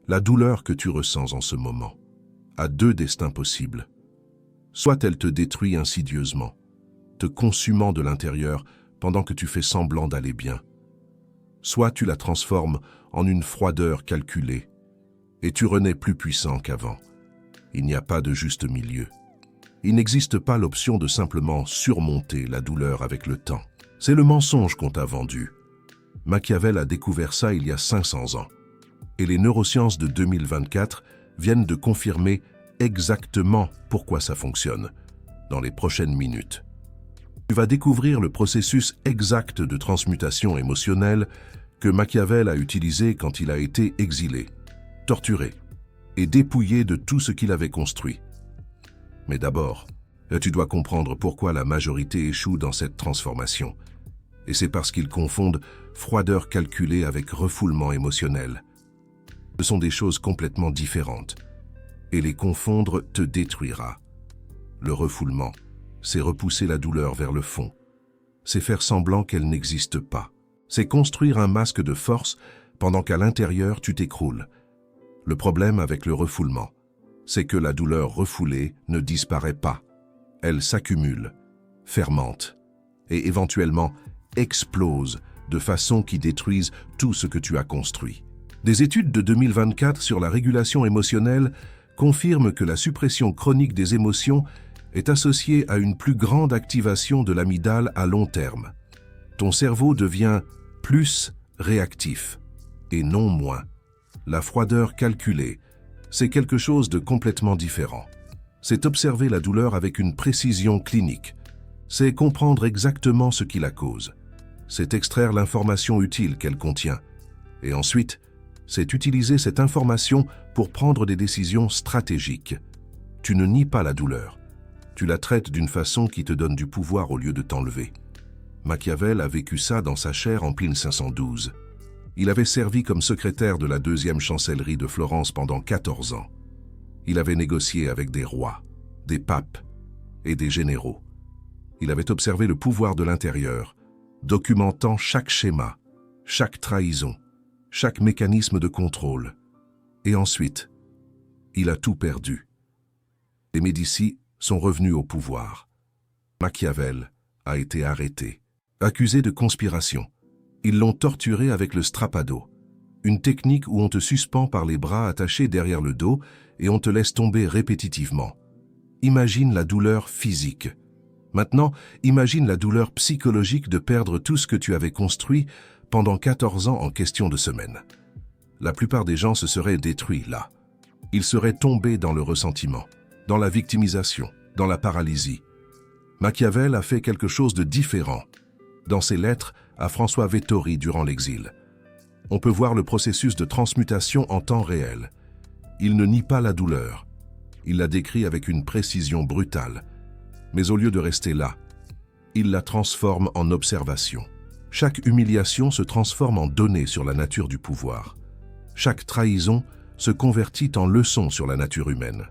La douleur que tu ressens en ce moment a deux destins possibles. Soit elle te détruit insidieusement, te consumant de l'intérieur pendant que tu fais semblant d'aller bien. Soit tu la transformes en une froideur calculée et tu renais plus puissant qu'avant. Il n'y a pas de juste milieu. Il n'existe pas l'option de simplement surmonter la douleur avec le temps. C'est le mensonge qu'on t'a vendu. Machiavel a découvert ça il y a 500 ans. Et les neurosciences de 2024 viennent de confirmer exactement pourquoi ça fonctionne dans les prochaines minutes. Tu vas découvrir le processus exact de transmutation émotionnelle que Machiavel a utilisé quand il a été exilé, torturé et dépouillé de tout ce qu'il avait construit. Mais d'abord, tu dois comprendre pourquoi la majorité échoue dans cette transformation. Et c'est parce qu'ils confondent froideur calculée avec refoulement émotionnel. Ce sont des choses complètement différentes. Et les confondre te détruira. Le refoulement, c'est repousser la douleur vers le fond. C'est faire semblant qu'elle n'existe pas. C'est construire un masque de force pendant qu'à l'intérieur tu t'écroules. Le problème avec le refoulement, c'est que la douleur refoulée ne disparaît pas. Elle s'accumule, fermente et éventuellement explose de façon qui détruise tout ce que tu as construit. Des études de 2024 sur la régulation émotionnelle confirment que la suppression chronique des émotions est associée à une plus grande activation de l'amygdale à long terme. Ton cerveau devient plus réactif et non moins. La froideur calculée, c'est quelque chose de complètement différent. C'est observer la douleur avec une précision clinique. C'est comprendre exactement ce qui la cause. C'est extraire l'information utile qu'elle contient. Et ensuite, c'est utiliser cette information pour prendre des décisions stratégiques. Tu ne nies pas la douleur. Tu la traites d'une façon qui te donne du pouvoir au lieu de t'enlever. Machiavel a vécu ça dans sa chair en 1512. Il avait servi comme secrétaire de la deuxième chancellerie de Florence pendant 14 ans. Il avait négocié avec des rois, des papes et des généraux. Il avait observé le pouvoir de l'intérieur, documentant chaque schéma, chaque trahison, chaque mécanisme de contrôle. Et ensuite, il a tout perdu. Les Médicis sont revenus au pouvoir. Machiavel a été arrêté, accusé de conspiration. Ils l'ont torturé avec le strappado, une technique où on te suspend par les bras attachés derrière le dos et on te laisse tomber répétitivement. Imagine la douleur physique. Maintenant, imagine la douleur psychologique de perdre tout ce que tu avais construit pendant 14 ans en question de semaines. La plupart des gens se seraient détruits là. Ils seraient tombés dans le ressentiment, dans la victimisation, dans la paralysie. Machiavel a fait quelque chose de différent. Dans ses lettres à François Vettori durant l'exil, on peut voir le processus de transmutation en temps réel. Il ne nie pas la douleur. Il la décrit avec une précision brutale. Mais au lieu de rester là, il la transforme en observation. Chaque humiliation se transforme en donnée sur la nature du pouvoir. Chaque trahison se convertit en leçon sur la nature humaine.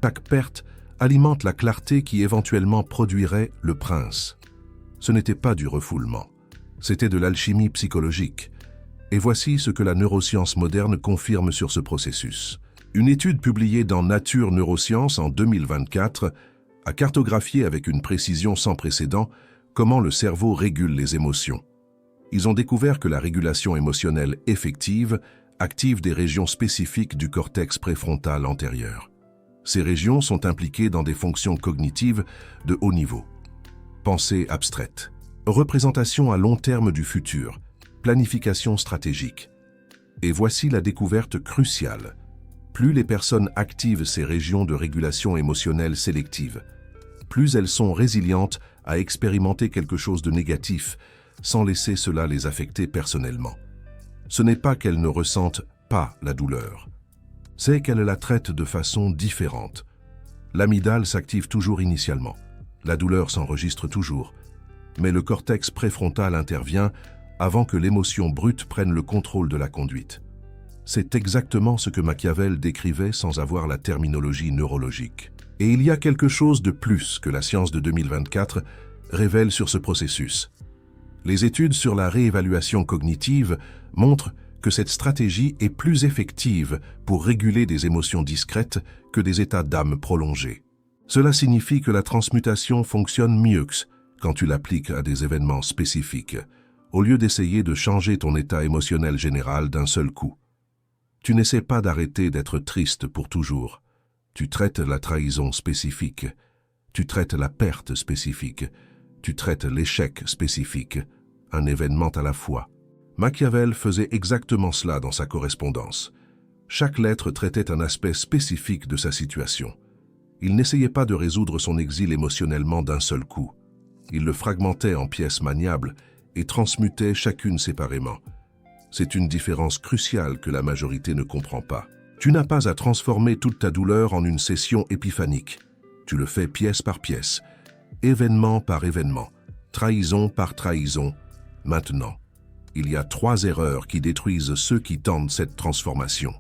Chaque perte alimente la clarté qui éventuellement produirait le prince. Ce n'était pas du refoulement, c'était de l'alchimie psychologique. Et voici ce que la neuroscience moderne confirme sur ce processus. Une étude publiée dans Nature Neurosciences en 2024 a cartographié avec une précision sans précédent comment le cerveau régule les émotions. Ils ont découvert que la régulation émotionnelle effective active des régions spécifiques du cortex préfrontal antérieur. Ces régions sont impliquées dans des fonctions cognitives de haut niveau. Pensée abstraite, représentation à long terme du futur, planification stratégique. Et voici la découverte cruciale. Plus les personnes activent ces régions de régulation émotionnelle sélective, plus elles sont résilientes à expérimenter quelque chose de négatif sans laisser cela les affecter personnellement. Ce n'est pas qu'elles ne ressentent pas la douleur, c'est qu'elles la traitent de façon différente. L'amygdale s'active toujours initialement, la douleur s'enregistre toujours, mais le cortex préfrontal intervient avant que l'émotion brute prenne le contrôle de la conduite. C'est exactement ce que Machiavel décrivait sans avoir la terminologie neurologique. Et il y a quelque chose de plus que la science de 2024 révèle sur ce processus. Les études sur la réévaluation cognitive montrent que cette stratégie est plus effective pour réguler des émotions discrètes que des états d'âme prolongés. Cela signifie que la transmutation fonctionne mieux quand tu l'appliques à des événements spécifiques, au lieu d'essayer de changer ton état émotionnel général d'un seul coup. Tu n'essaies pas d'arrêter d'être triste pour toujours. Tu traites la trahison spécifique, tu traites la perte spécifique, tu traites l'échec spécifique, un événement à la fois. Machiavel faisait exactement cela dans sa correspondance. Chaque lettre traitait un aspect spécifique de sa situation. Il n'essayait pas de résoudre son exil émotionnellement d'un seul coup. Il le fragmentait en pièces maniables et transmutait chacune séparément. C'est une différence cruciale que la majorité ne comprend pas. Tu n'as pas à transformer toute ta douleur en une session épiphanique. Tu le fais pièce par pièce, événement par événement, trahison par trahison. Maintenant, il y a 3 erreurs qui détruisent ceux qui tentent cette transformation.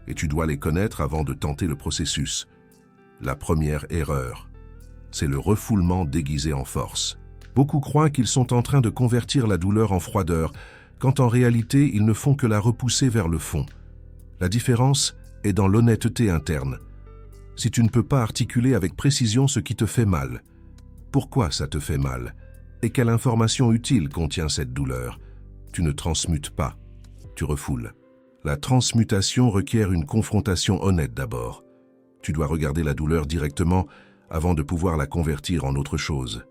Et tu dois les connaître avant de tenter le processus. La première erreur, c'est le refoulement déguisé en force. Beaucoup croient qu'ils sont en train de convertir la douleur en froideur, quand en réalité ils ne font que la repousser vers le fond. La différence est dans l'honnêteté interne. Si tu ne peux pas articuler avec précision ce qui te fait mal, pourquoi ça te fait mal, et quelle information utile contient cette douleur, tu ne transmutes pas, tu refoules. La transmutation requiert une confrontation honnête d'abord. Tu dois regarder la douleur directement avant de pouvoir la convertir en autre chose.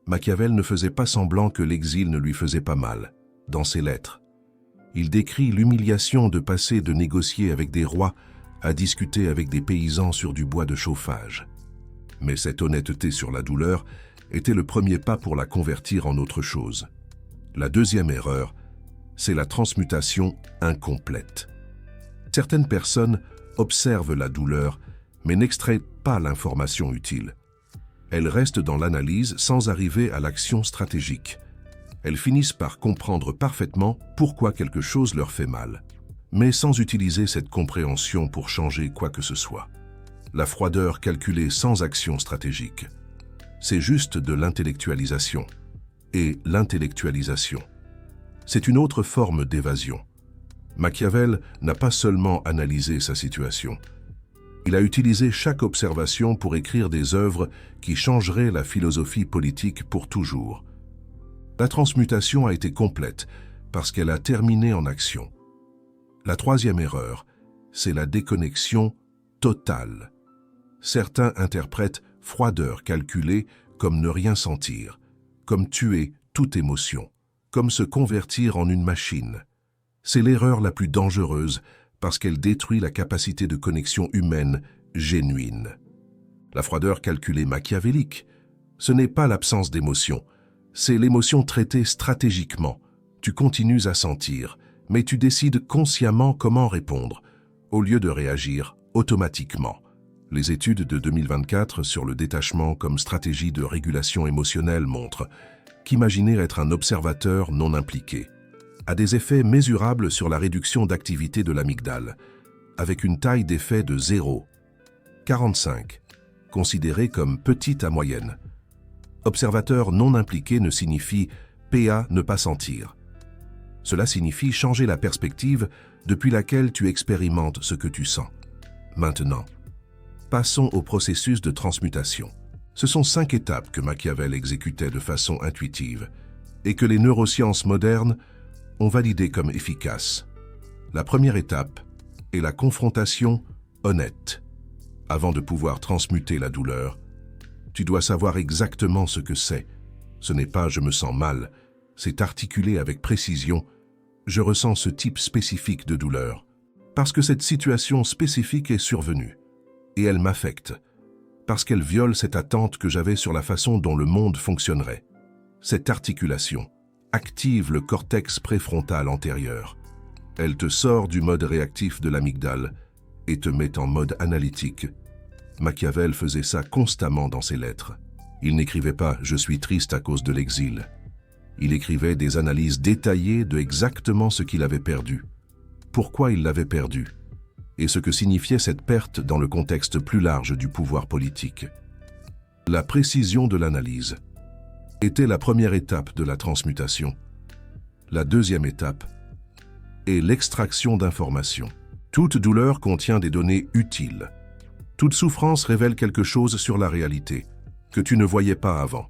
Machiavel ne faisait pas semblant que l'exil ne lui faisait pas mal. Dans ses lettres, il décrit l'humiliation de passer de négocier avec des rois à discuter avec des paysans sur du bois de chauffage. Mais cette honnêteté sur la douleur était le premier pas pour la convertir en autre chose. La deuxième erreur, c'est la transmutation incomplète. Certaines personnes observent la douleur, mais n'extraient pas l'information utile. Elles restent dans l'analyse sans arriver à l'action stratégique. Elles finissent par comprendre parfaitement pourquoi quelque chose leur fait mal, mais sans utiliser cette compréhension pour changer quoi que ce soit. La froideur calculée sans action stratégique, c'est juste de l'intellectualisation. Et l'intellectualisation, c'est une autre forme d'évasion. Machiavel n'a pas seulement analysé sa situation. Il a utilisé chaque observation pour écrire des œuvres qui changeraient la philosophie politique pour toujours. La transmutation a été complète parce qu'elle a terminé en action. La troisième erreur, c'est la déconnexion totale. Certains interprètent froideur calculée comme ne rien sentir, comme tuer toute émotion, comme se convertir en une machine. C'est l'erreur la plus dangereuse parce qu'elle détruit la capacité de connexion humaine génuine. La froideur calculée machiavélique, ce n'est pas l'absence d'émotion, c'est l'émotion traitée stratégiquement. Tu continues à sentir, mais tu décides consciemment comment répondre, au lieu de réagir automatiquement. Les études de 2024 sur le détachement comme stratégie de régulation émotionnelle montrent qu'imaginer être un observateur non impliqué a des effets mesurables sur la réduction d'activité de l'amygdale, avec une taille d'effet de 0,45, considérée comme petite à moyenne. Observateur non impliqué ne signifie PA ne pas sentir. Cela signifie changer la perspective depuis laquelle tu expérimentes ce que tu sens. Maintenant, passons au processus de transmutation. Ce sont 5 étapes que Machiavel exécutait de façon intuitive et que les neurosciences modernes ont validées comme efficaces. La première étape est la confrontation honnête. Avant de pouvoir transmuter la douleur, tu dois savoir exactement ce que c'est. Ce n'est pas « je me sens mal », c'est articulé avec précision « je ressens ce type spécifique de douleur », parce que cette situation spécifique est survenue. Et elle m'affecte, parce qu'elle viole cette attente que j'avais sur la façon dont le monde fonctionnerait. Cette articulation active le cortex préfrontal antérieur. Elle te sort du mode réactif de l'amygdale et te met en mode analytique. Machiavel faisait ça constamment dans ses lettres. Il n'écrivait pas « je suis triste à cause de l'exil ». Il écrivait des analyses détaillées de exactement ce qu'il avait perdu, pourquoi il l'avait perdu, et ce que signifiait cette perte dans le contexte plus large du pouvoir politique. La précision de l'analyse était la première étape de la transmutation. La deuxième étape et l'extraction d'informations. Toute douleur contient des données utiles. Toute souffrance révèle quelque chose sur la réalité que tu ne voyais pas avant.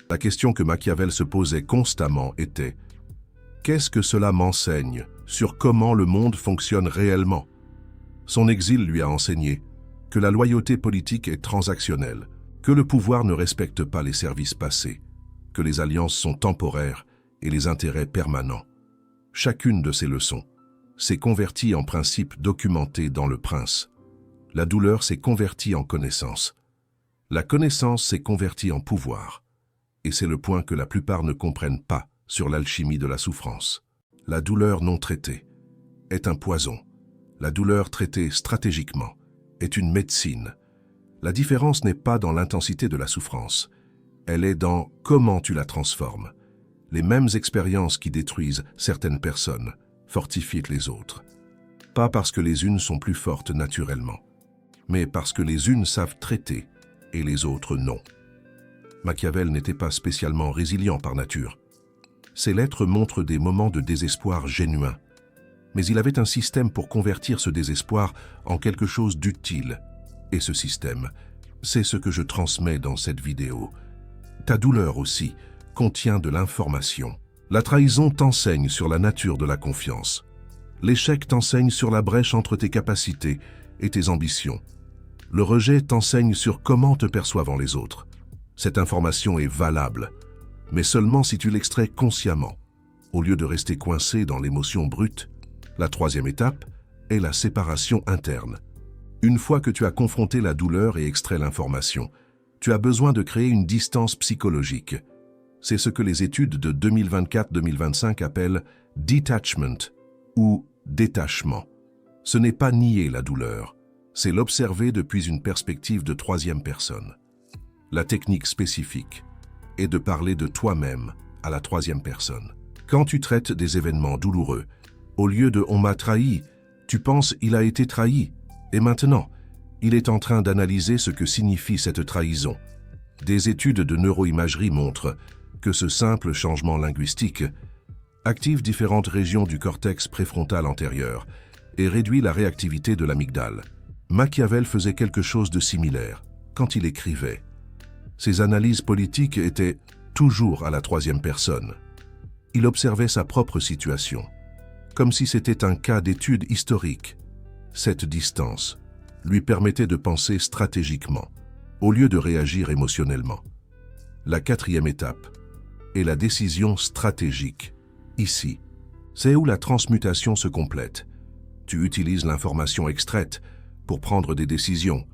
La question que Machiavel se posait constamment était « Qu'est-ce que cela m'enseigne sur comment le monde fonctionne réellement ?» Son exil lui a enseigné que la loyauté politique est transactionnelle, que le pouvoir ne respecte pas les services passés, que les alliances sont temporaires et les intérêts permanents. Chacune de ces leçons s'est convertie en principe documenté dans Le Prince. La douleur s'est convertie en connaissance. La connaissance s'est convertie en pouvoir. Et c'est le point que la plupart ne comprennent pas sur l'alchimie de la souffrance. La douleur non traitée est un poison. La douleur traitée stratégiquement est une médecine. La différence n'est pas dans l'intensité de la souffrance. Elle est dans comment tu la transformes. Les mêmes expériences qui détruisent certaines personnes fortifient les autres. Pas parce que les unes sont plus fortes naturellement, mais parce que les unes savent traiter et les autres non. Machiavel n'était pas spécialement résilient par nature. Ses lettres montrent des moments de désespoir génuins. Mais il avait un système pour convertir ce désespoir en quelque chose d'utile. Et ce système, c'est ce que je transmets dans cette vidéo. Ta douleur aussi contient de l'information. La trahison t'enseigne sur la nature de la confiance. L'échec t'enseigne sur la brèche entre tes capacités et tes ambitions. Le rejet t'enseigne sur comment te perçoivent les autres. Cette information est valable, mais seulement si tu l'extrais consciemment, au lieu de rester coincé dans l'émotion brute. La troisième étape est la séparation interne. Une fois que tu as confronté la douleur et extrait l'information, tu as besoin de créer une distance psychologique. C'est ce que les études de 2024-2025 appellent « detachment » ou « détachement ». Ce n'est pas nier la douleur, c'est l'observer depuis une perspective de troisième personne. La technique spécifique est de parler de toi-même à la troisième personne. Quand tu traites des événements douloureux, au lieu de « on m'a trahi », tu penses « il a été trahi » et maintenant, il est en train d'analyser ce que signifie cette trahison. Des études de neuroimagerie montrent que ce simple changement linguistique active différentes régions du cortex préfrontal antérieur et réduit la réactivité de l'amygdale. Machiavel faisait quelque chose de similaire quand il écrivait. Ses analyses politiques étaient toujours à la troisième personne. Il observait sa propre situation, comme si c'était un cas d'étude historique. Cette distance lui permettait de penser stratégiquement, au lieu de réagir émotionnellement. La quatrième étape est la décision stratégique. Ici, c'est où la transmutation se complète. Tu utilises l'information extraite pour prendre des décisions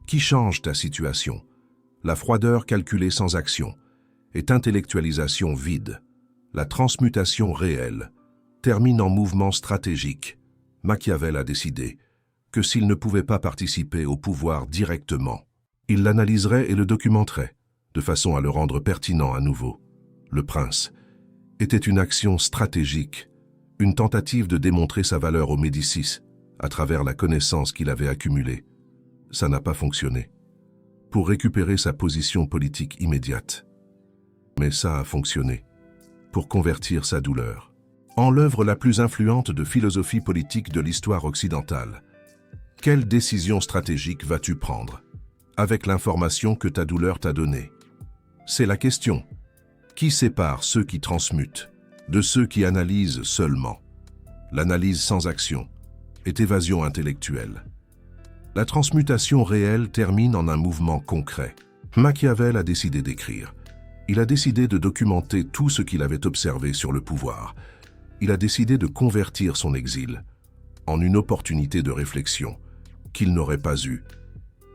qui changent ta situation. La froideur calculée sans action est intellectualisation vide. La transmutation réelle termine en mouvement stratégique. Machiavel a décidé que s'il ne pouvait pas participer au pouvoir directement, il l'analyserait et le documenterait, de façon à le rendre pertinent à nouveau. Le Prince était une action stratégique, une tentative de démontrer sa valeur aux Médicis à travers la connaissance qu'il avait accumulée. Ça n'a pas fonctionné. Pour récupérer sa position politique immédiate. Mais ça a fonctionné. Pour convertir sa douleur. En l'œuvre la plus influente de philosophie politique de l'histoire occidentale, quelle décision stratégique vas-tu prendre avec l'information que ta douleur t'a donnée? C'est la question. Qui sépare ceux qui transmutent de ceux qui analysent seulement? L'analyse sans action est évasion intellectuelle. La transmutation réelle termine en un mouvement concret. Machiavel a décidé d'écrire. Il a décidé de documenter tout ce qu'il avait observé sur le pouvoir. Il a décidé de convertir son exil en une opportunité de réflexion qu'il n'aurait pas eue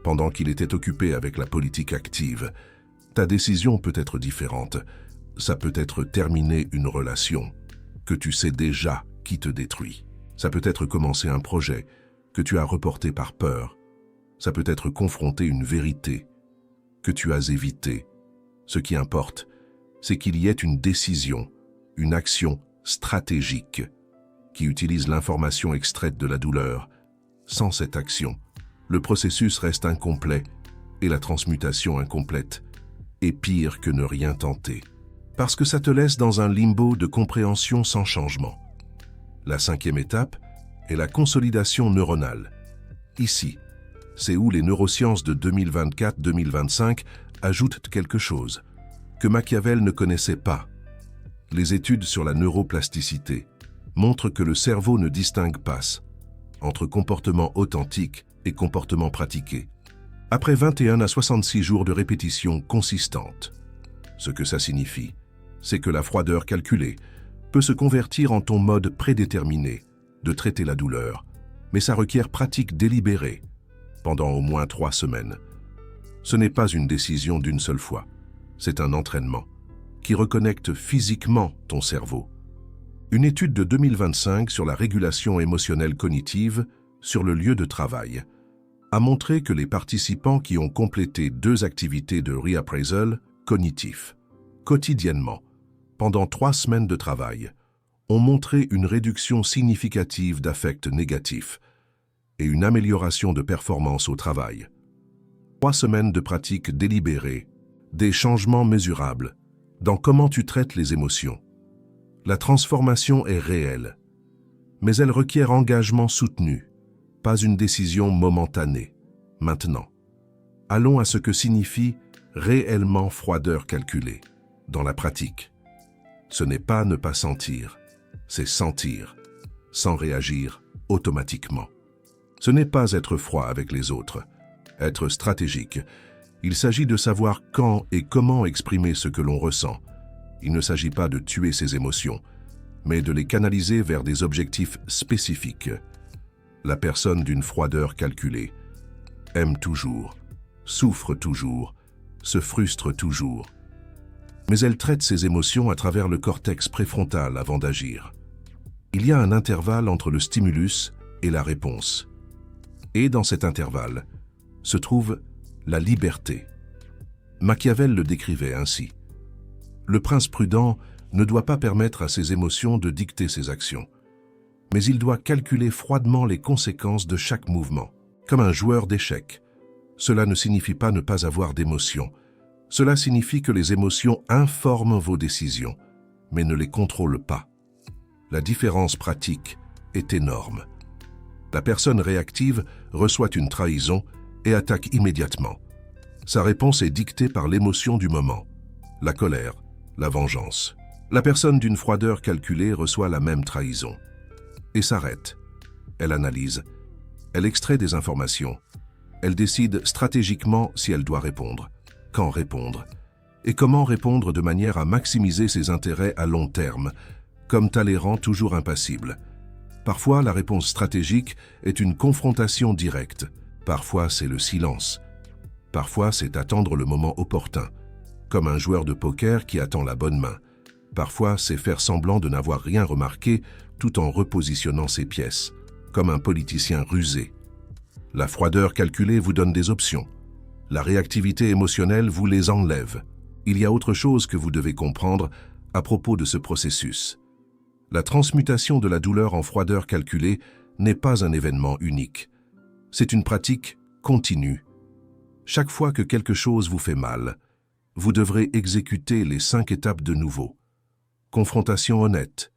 pendant qu'il était occupé avec la politique active. Ta décision peut être différente. Ça peut être terminer une relation que tu sais déjà qui te détruit. Ça peut être commencer un projet que tu as reporté par peur. Ça peut être confronter une vérité que tu as évitée. Ce qui importe, c'est qu'il y ait une décision, une action stratégique qui utilise l'information extraite de la douleur. Sans cette action, le processus reste incomplet et la transmutation incomplète est pire que ne rien tenter. Parce que ça te laisse dans un limbo de compréhension sans changement. La cinquième étape est la consolidation neuronale. Ici, c'est où les neurosciences de 2024-2025 ajoutent quelque chose que Machiavel ne connaissait pas. Les études sur la neuroplasticité montrent que le cerveau ne distingue pas entre comportement authentique et comportement pratiqué. Après 21 à 66 jours de répétition consistante, ce que ça signifie, c'est que la froideur calculée peut se convertir en ton mode prédéterminé de traiter la douleur, mais ça requiert pratique délibérée pendant au moins 3 semaines. Ce n'est pas une décision d'une seule fois, c'est un entraînement qui reconnecte physiquement ton cerveau. Une étude de 2025 sur la régulation émotionnelle cognitive sur le lieu de travail a montré que les participants qui ont complété 2 activités de reappraisal cognitif quotidiennement pendant 3 semaines de travail ont montré une réduction significative d'affects négatifs et une amélioration de performance au travail. 3 semaines de pratique délibérée, des changements mesurables dans comment tu traites les émotions. La transformation est réelle, mais elle requiert engagement soutenu, pas une décision momentanée. Maintenant, allons à ce que signifie réellement froideur calculée dans la pratique. Ce n'est pas ne pas sentir, c'est sentir, sans réagir automatiquement. Ce n'est pas être froid avec les autres, être stratégique. Il s'agit de savoir quand et comment exprimer ce que l'on ressent. Il ne s'agit pas de tuer ses émotions, mais de les canaliser vers des objectifs spécifiques. La personne d'une froideur calculée aime toujours, souffre toujours, se frustre toujours. Mais elle traite ses émotions à travers le cortex préfrontal avant d'agir. Il y a un intervalle entre le stimulus et la réponse. Et dans cet intervalle se trouve la liberté. Machiavel le décrivait ainsi. Le prince prudent ne doit pas permettre à ses émotions de dicter ses actions, mais il doit calculer froidement les conséquences de chaque mouvement. Comme un joueur d'échecs, cela ne signifie pas ne pas avoir d'émotions. Cela signifie que les émotions informent vos décisions, mais ne les contrôlent pas. La différence pratique est énorme. La personne réactive reçoit une trahison et attaque immédiatement. Sa réponse est dictée par l'émotion du moment, la colère, la vengeance. La personne d'une froideur calculée reçoit la même trahison et s'arrête. Elle analyse, elle extrait des informations, elle décide stratégiquement si elle doit répondre, quand répondre et comment répondre de manière à maximiser ses intérêts à long terme, comme Talleyrand toujours impassible. Parfois, la réponse stratégique est une confrontation directe. Parfois, c'est le silence. Parfois, c'est attendre le moment opportun, comme un joueur de poker qui attend la bonne main. Parfois, c'est faire semblant de n'avoir rien remarqué tout en repositionnant ses pièces, comme un politicien rusé. La froideur calculée vous donne des options. La réactivité émotionnelle vous les enlève. Il y a autre chose que vous devez comprendre à propos de ce processus. La transmutation de la douleur en froideur calculée n'est pas un événement unique. C'est une pratique continue. Chaque fois que quelque chose vous fait mal, vous devrez exécuter les 5 étapes de nouveau. Confrontation honnête,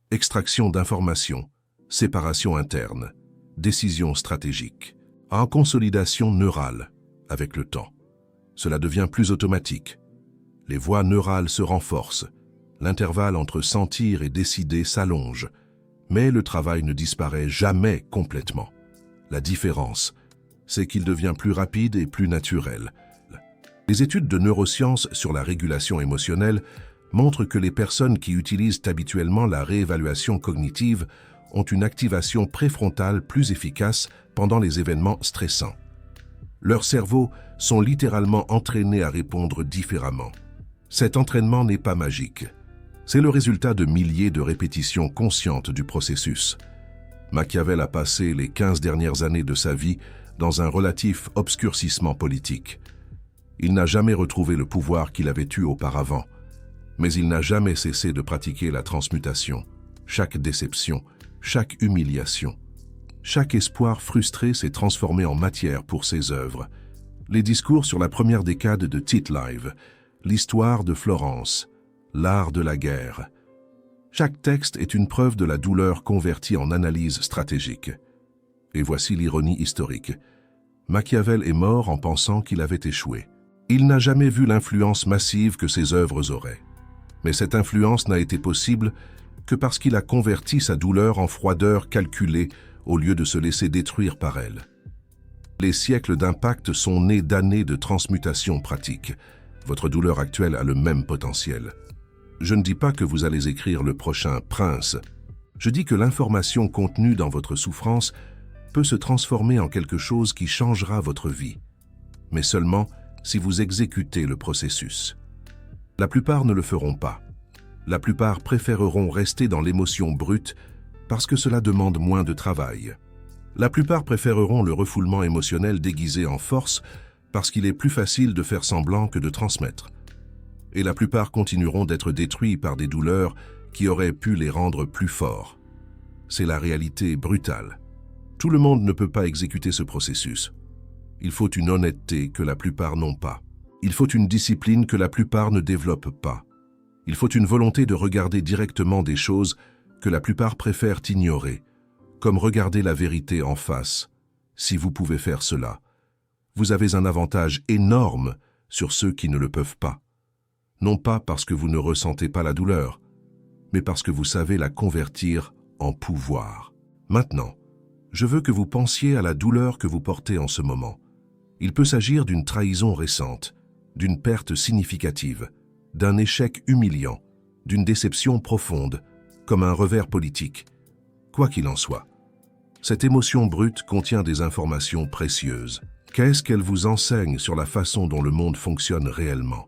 extraction d'informations, séparation interne, décision stratégique, en consolidation neurale avec le temps. Cela devient plus automatique. Les voies neurales se renforcent. L'intervalle entre sentir et décider s'allonge, mais le travail ne disparaît jamais complètement. La différence, c'est qu'il devient plus rapide et plus naturel. Les études de neurosciences sur la régulation émotionnelle montrent que les personnes qui utilisent habituellement la réévaluation cognitive ont une activation préfrontale plus efficace pendant les événements stressants. Leurs cerveaux sont littéralement entraînés à répondre différemment. Cet entraînement n'est pas magique. C'est le résultat de milliers de répétitions conscientes du processus. Machiavel a passé les 15 dernières années de sa vie dans un relatif obscurcissement politique. Il n'a jamais retrouvé le pouvoir qu'il avait eu auparavant, mais il n'a jamais cessé de pratiquer la transmutation. Chaque déception, chaque humiliation, chaque espoir frustré s'est transformé en matière pour ses œuvres. Les discours sur la première décade de Tite Live, l'histoire de Florence, l'art de la guerre. Chaque texte est une preuve de la douleur convertie en analyse stratégique. Et voici l'ironie historique. Machiavel est mort en pensant qu'il avait échoué. Il n'a jamais vu l'influence massive que ses œuvres auraient. Mais cette influence n'a été possible que parce qu'il a converti sa douleur en froideur calculée au lieu de se laisser détruire par elle. Les siècles d'impact sont nés d'années de transmutation pratique. Votre douleur actuelle a le même potentiel. Je ne dis pas que vous allez écrire le prochain Prince. Je dis que l'information contenue dans votre souffrance peut se transformer en quelque chose qui changera votre vie, mais seulement si vous exécutez le processus. La plupart ne le feront pas. La plupart préféreront rester dans l'émotion brute parce que cela demande moins de travail. La plupart préféreront le refoulement émotionnel déguisé en force parce qu'il est plus facile de faire semblant que de transmettre. Et la plupart continueront d'être détruits par des douleurs qui auraient pu les rendre plus forts. C'est la réalité brutale. Tout le monde ne peut pas exécuter ce processus. Il faut une honnêteté que la plupart n'ont pas. Il faut une discipline que la plupart ne développent pas. Il faut une volonté de regarder directement des choses que la plupart préfèrent ignorer, comme regarder la vérité en face. Si vous pouvez faire cela, vous avez un avantage énorme sur ceux qui ne le peuvent pas. Non pas parce que vous ne ressentez pas la douleur, mais parce que vous savez la convertir en pouvoir. Maintenant, je veux que vous pensiez à la douleur que vous portez en ce moment. Il peut s'agir d'une trahison récente, d'une perte significative, d'un échec humiliant, d'une déception profonde, comme un revers politique. Quoi qu'il en soit, cette émotion brute contient des informations précieuses. Qu'est-ce qu'elle vous enseigne sur la façon dont le monde fonctionne réellement?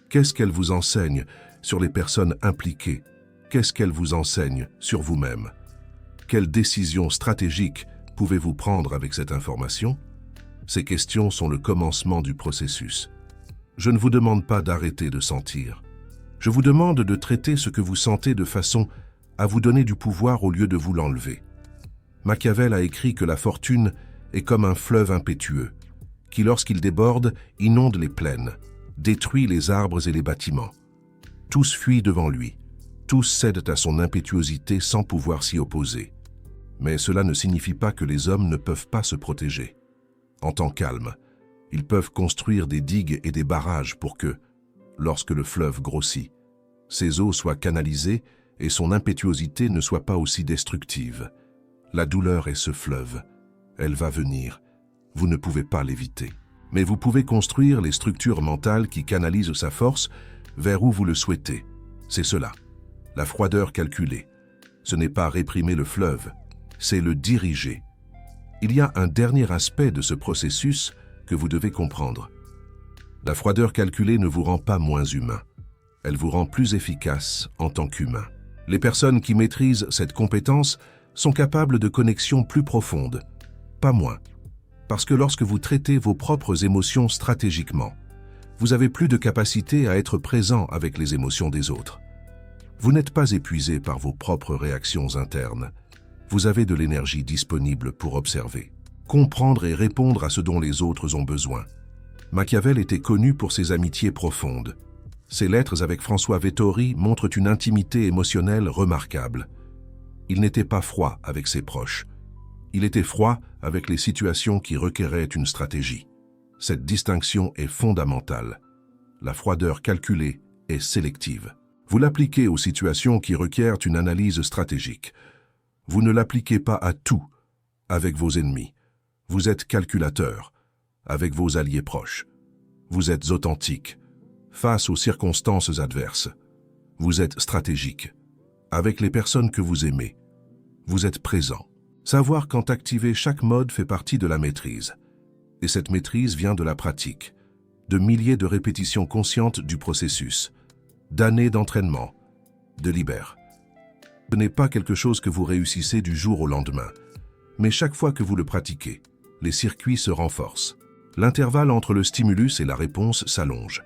Qu'est-ce qu'elle vous enseigne sur les personnes impliquées? Qu'est-ce qu'elle vous enseigne sur vous-même? Quelles décisions stratégiques pouvez-vous prendre avec cette information? Ces questions sont le commencement du processus. Je ne vous demande pas d'arrêter de sentir. Je vous demande de traiter ce que vous sentez de façon à vous donner du pouvoir au lieu de vous l'enlever. Machiavel a écrit que la fortune est comme un fleuve impétueux, qui lorsqu'il déborde, inonde les plaines, détruit les arbres et les bâtiments. Tous fuient devant lui, tous cèdent à son impétuosité sans pouvoir s'y opposer. Mais cela ne signifie pas que les hommes ne peuvent pas se protéger. En temps calme, ils peuvent construire des digues et des barrages pour que, lorsque le fleuve grossit, ses eaux soient canalisées et son impétuosité ne soit pas aussi destructive. La douleur est ce fleuve. Elle va venir. Vous ne pouvez pas l'éviter. Mais vous pouvez construire les structures mentales qui canalisent sa force vers où vous le souhaitez. C'est cela. La froideur calculée. Ce n'est pas réprimer le fleuve, c'est le diriger. Il y a un dernier aspect de ce processus que vous devez comprendre. La froideur calculée ne vous rend pas moins humain. Elle vous rend plus efficace en tant qu'humain. Les personnes qui maîtrisent cette compétence sont capables de connexions plus profondes, pas moins. Parce que lorsque vous traitez vos propres émotions stratégiquement, vous avez plus de capacité à être présent avec les émotions des autres. Vous n'êtes pas épuisé par vos propres réactions internes. Vous avez de l'énergie disponible pour observer, comprendre et répondre à ce dont les autres ont besoin. Machiavel était connu pour ses amitiés profondes. Ses lettres avec François Vettori montrent une intimité émotionnelle remarquable. Il n'était pas froid avec ses proches. Il était froid avec les situations qui requéraient une stratégie. Cette distinction est fondamentale. La froideur calculée est sélective. Vous l'appliquez aux situations qui requièrent une analyse stratégique. Vous ne l'appliquez pas à tout avec vos ennemis. Vous êtes calculateur avec vos alliés proches. Vous êtes authentique face aux circonstances adverses. Vous êtes stratégique avec les personnes que vous aimez. Vous êtes présent. Savoir quand activer chaque mode fait partie de la maîtrise. Et cette maîtrise vient de la pratique, de milliers de répétitions conscientes du processus, d'années d'entraînement, de libère. Ce n'est pas quelque chose que vous réussissez du jour au lendemain, mais chaque fois que vous le pratiquez, les circuits se renforcent. L'intervalle entre le stimulus et la réponse s'allonge.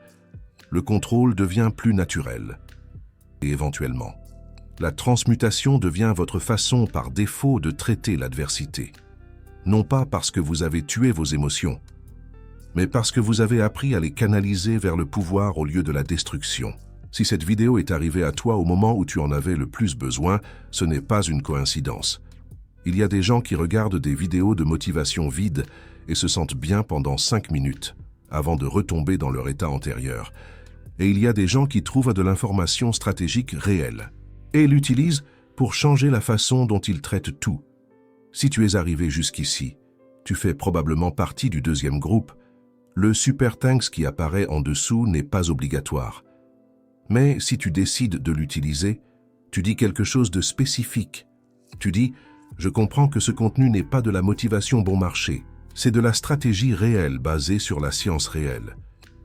Le contrôle devient plus naturel. Et éventuellement, la transmutation devient votre façon par défaut de traiter l'adversité. Non pas parce que vous avez tué vos émotions, mais parce que vous avez appris à les canaliser vers le pouvoir au lieu de la destruction. Si cette vidéo est arrivée à toi au moment où tu en avais le plus besoin, ce n'est pas une coïncidence. Il y a des gens qui regardent des vidéos de motivation vides et se sentent bien pendant 5 minutes, avant de retomber dans leur état antérieur. Et il y a des gens qui trouvent de l'information stratégique réelle et l'utilisent pour changer la façon dont ils traitent tout. Si tu es arrivé jusqu'ici, tu fais probablement partie du deuxième groupe. Le Super Thanks qui apparaît en dessous n'est pas obligatoire. Mais si tu décides de l'utiliser, tu dis quelque chose de spécifique. Tu dis « Je comprends que ce contenu n'est pas de la motivation bon marché, c'est de la stratégie réelle basée sur la science réelle.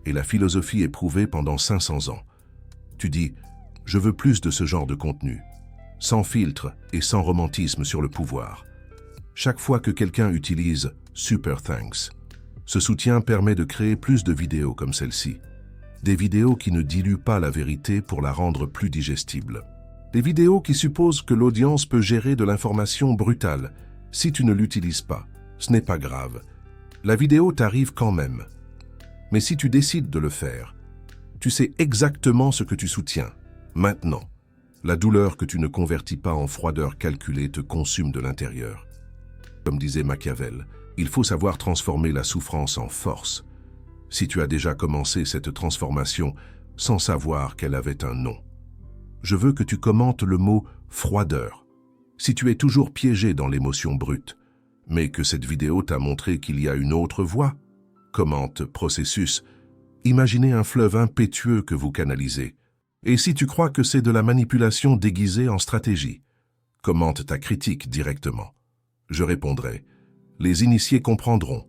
Et la philosophie est prouvée pendant 500 ans. » Tu dis « Je veux plus de ce genre de contenu, sans filtre et sans romantisme sur le pouvoir. » Chaque fois que quelqu'un utilise Super Thanks, ce soutien permet de créer plus de vidéos comme celle-ci. Des vidéos qui ne diluent pas la vérité pour la rendre plus digestible. Des vidéos qui supposent que l'audience peut gérer de l'information brutale. Si tu ne l'utilises pas, ce n'est pas grave. La vidéo t'arrive quand même. Mais si tu décides de le faire, tu sais exactement ce que tu soutiens. Maintenant, la douleur que tu ne convertis pas en froideur calculée te consume de l'intérieur. Comme disait Machiavel, il faut savoir transformer la souffrance en force. Si tu as déjà commencé cette transformation sans savoir qu'elle avait un nom. Je veux que tu commentes le mot « froideur ». Si tu es toujours piégé dans l'émotion brute, mais que cette vidéo t'a montré qu'il y a une autre voie, commente « processus ». Imaginez un fleuve impétueux que vous canalisez. Et si tu crois que c'est de la manipulation déguisée en stratégie, commente ta critique directement. Je répondrai « Les initiés comprendront.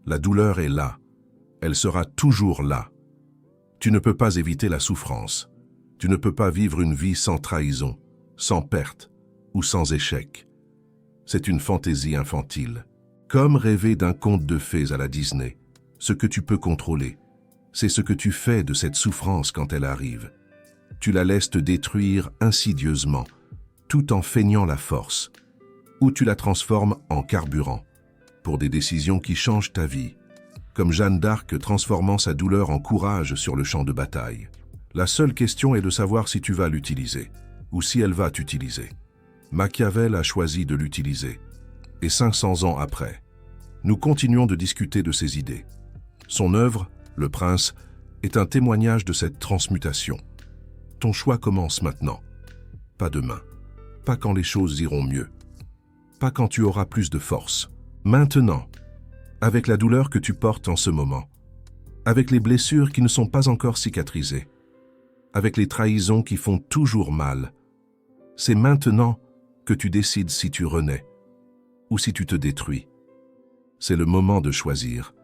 La douleur est là. Elle sera toujours là. Tu ne peux pas éviter la souffrance. Tu ne peux pas vivre une vie sans trahison, sans perte ou sans échec. C'est une fantaisie infantile. Comme rêver d'un conte de fées à la Disney. Ce que tu peux contrôler, c'est ce que tu fais de cette souffrance quand elle arrive. Tu la laisses te détruire insidieusement, tout en feignant la force. Ou tu la transformes en carburant, pour des décisions qui changent ta vie. Comme Jeanne d'Arc transformant sa douleur en courage sur le champ de bataille. La seule question est de savoir si tu vas l'utiliser, ou si elle va t'utiliser. Machiavel a choisi de l'utiliser, et 500 ans après, nous continuons de discuter de ses idées. Son œuvre, Le Prince, est un témoignage de cette transmutation. Ton choix commence maintenant, pas demain, pas quand les choses iront mieux, pas quand tu auras plus de force. Maintenant, avec la douleur que tu portes en ce moment, avec les blessures qui ne sont pas encore cicatrisées, avec les trahisons qui font toujours mal, c'est maintenant que tu décides si tu renais ou si tu te détruis. C'est le moment de choisir,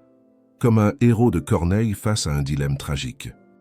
comme un héros de Corneille face à un dilemme tragique.